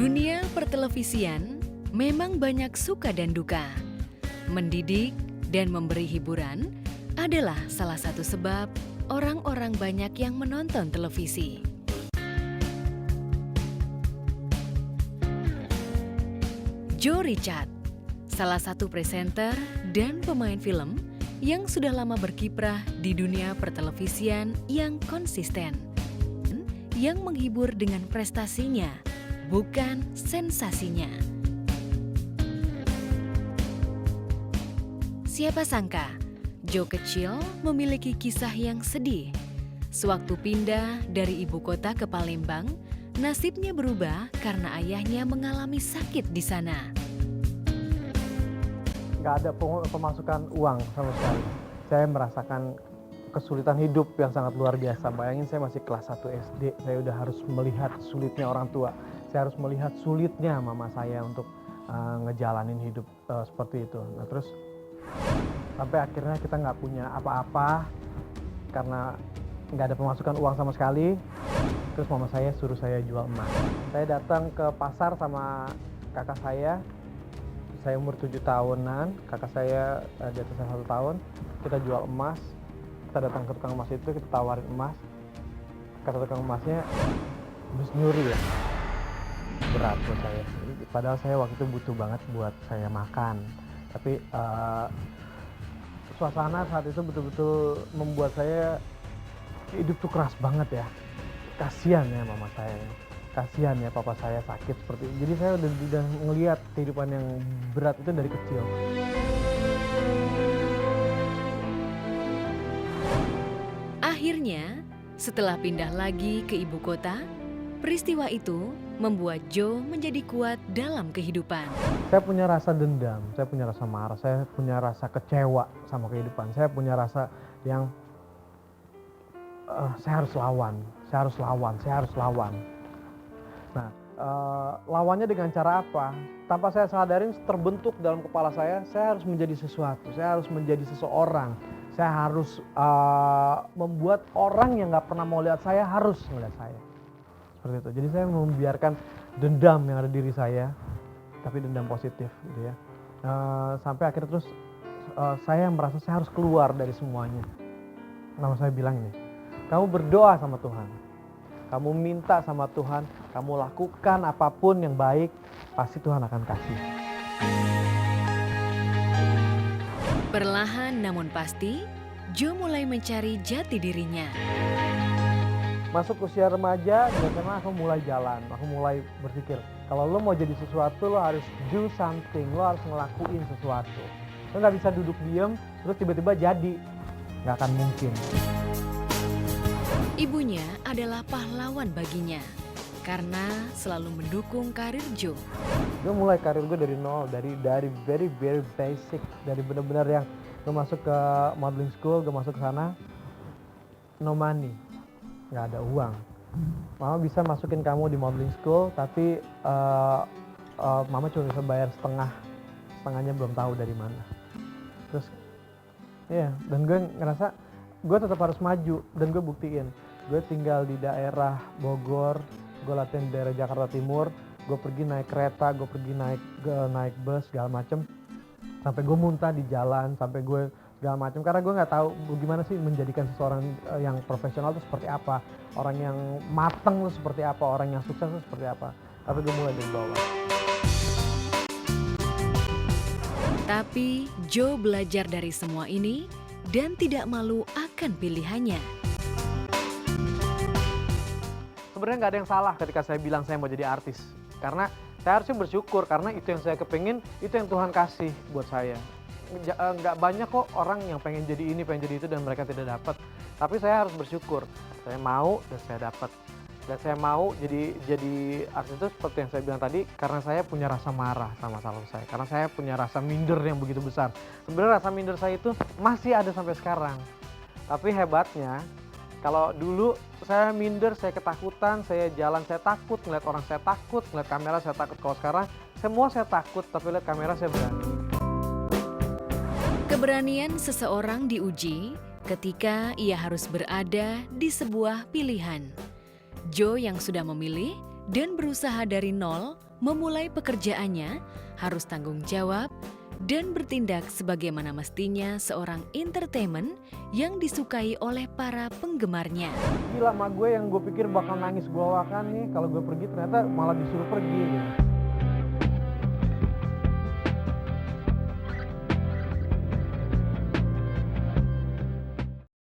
Dunia pertelevisian memang banyak suka dan duka. Mendidik dan memberi hiburan adalah salah satu sebab orang-orang banyak yang menonton televisi. Joe Richard, salah satu presenter dan pemain film yang sudah lama berkiprah di dunia pertelevisian yang konsisten, yang menghibur dengan prestasinya, bukan sensasinya. Siapa sangka, Joe kecil memiliki kisah yang sedih. Sewaktu pindah dari ibu kota ke Palembang, nasibnya berubah karena ayahnya mengalami sakit di sana. Nggak ada pemasukan uang sama sekali. Saya merasakan kesulitan hidup yang sangat luar biasa. Bayangin saya masih kelas 1 SD, saya udah harus melihat sulitnya orang tua. Saya harus melihat sulitnya mama saya untuk ngejalanin hidup seperti itu. Nah terus sampai akhirnya kita nggak punya apa-apa karena nggak ada pemasukan uang sama sekali. Terus mama saya suruh saya jual emas. Saya datang ke pasar sama kakak saya umur 7 tahunan, kakak saya di atas saya 1 tahun. Kita jual emas, kita datang ke tukang emas itu, kita tawarin emas. Kata tukang emasnya, "Bus nyuri ya?" Berat buat saya. Padahal saya waktu itu butuh banget buat saya makan. Tapi suasana saat itu betul-betul membuat saya, hidup tuh keras banget ya. Kasihan ya mama saya. Kasihan ya papa saya sakit seperti itu. Jadi saya udah ngelihat kehidupan yang berat itu dari kecil. Akhirnya, setelah pindah lagi ke ibu kota, peristiwa itu membuat Joe menjadi kuat dalam kehidupan. Saya punya rasa dendam, saya punya rasa marah, saya punya rasa kecewa sama kehidupan. Saya punya rasa yang saya harus lawan. Nah, lawannya dengan cara apa? Tanpa saya sadarin terbentuk dalam kepala saya harus menjadi sesuatu, saya harus menjadi seseorang. Saya harus membuat orang yang nggak pernah mau lihat saya harus melihat saya. Seperti itu. Jadi saya membiarkan dendam yang ada di diri saya, tapi dendam positif gitu ya. Sampai akhirnya terus saya merasa saya harus keluar dari semuanya. Nama saya bilang ini, kamu berdoa sama Tuhan. Kamu minta sama Tuhan, kamu lakukan apapun yang baik, pasti Tuhan akan kasih. Perlahan namun pasti, Joe mulai mencari jati dirinya. Masuk usia remaja, biasanya aku mulai jalan, aku mulai berpikir, kalau lo mau jadi sesuatu, lo harus do something, lo harus ngelakuin sesuatu. Lo nggak bisa duduk diem, terus tiba-tiba jadi, nggak akan mungkin. Ibunya adalah pahlawan baginya karena selalu mendukung karir Joe. Gue mulai karir gue dari nol, dari very basic, dari benar-benar yang gue masuk ke modeling school, gue masuk ke sana, no money, nggak ada uang. Mama bisa masukin kamu di modeling school, tapi mama cuma bisa bayar setengahnya belum tahu dari mana. Terus, iya, dan gue ngerasa gue tetap harus maju dan gue buktiin. Gue tinggal di daerah Bogor, gue latihan di daerah Jakarta Timur, gue pergi naik kereta, gue pergi naik bus segala macem, sampai gue muntah di jalan, sampai gue segala macem, karena gue nggak tahu gimana sih menjadikan seseorang yang profesional itu seperti apa, orang yang mateng itu seperti apa, orang yang sukses itu seperti apa. Tapi gue mulai dari bawah. Tapi Joe belajar dari semua ini dan tidak malu akan pilihannya. Sebenarnya nggak ada yang salah ketika saya bilang saya mau jadi artis. Karena saya harusnya bersyukur, karena itu yang saya kepingin, itu yang Tuhan kasih buat saya. Nggak banyak kok orang yang pengen jadi ini, pengen jadi itu dan mereka tidak dapat. Tapi saya harus bersyukur, saya mau dan saya dapat. Dan saya mau jadi artis itu seperti yang saya bilang tadi, karena saya punya rasa marah sama salah saya. Karena saya punya rasa minder yang begitu besar. Sebenarnya rasa minder saya itu masih ada sampai sekarang. Tapi hebatnya, kalau dulu saya minder, saya ketakutan, saya jalan, saya takut, ngeliat orang saya takut, ngeliat kamera saya takut. Kalau sekarang, semua saya takut, tapi lihat kamera saya berani. Keberanian seseorang diuji ketika ia harus berada di sebuah pilihan. Joe yang sudah memilih dan berusaha dari nol Memulai pekerjaannya harus tanggung jawab dan bertindak sebagaimana mestinya seorang entertainment yang disukai oleh para penggemarnya. Gila, sama gue yang gue pikir bakal nangis gue akan nih kalau gue pergi ternyata malah disuruh pergi gitu.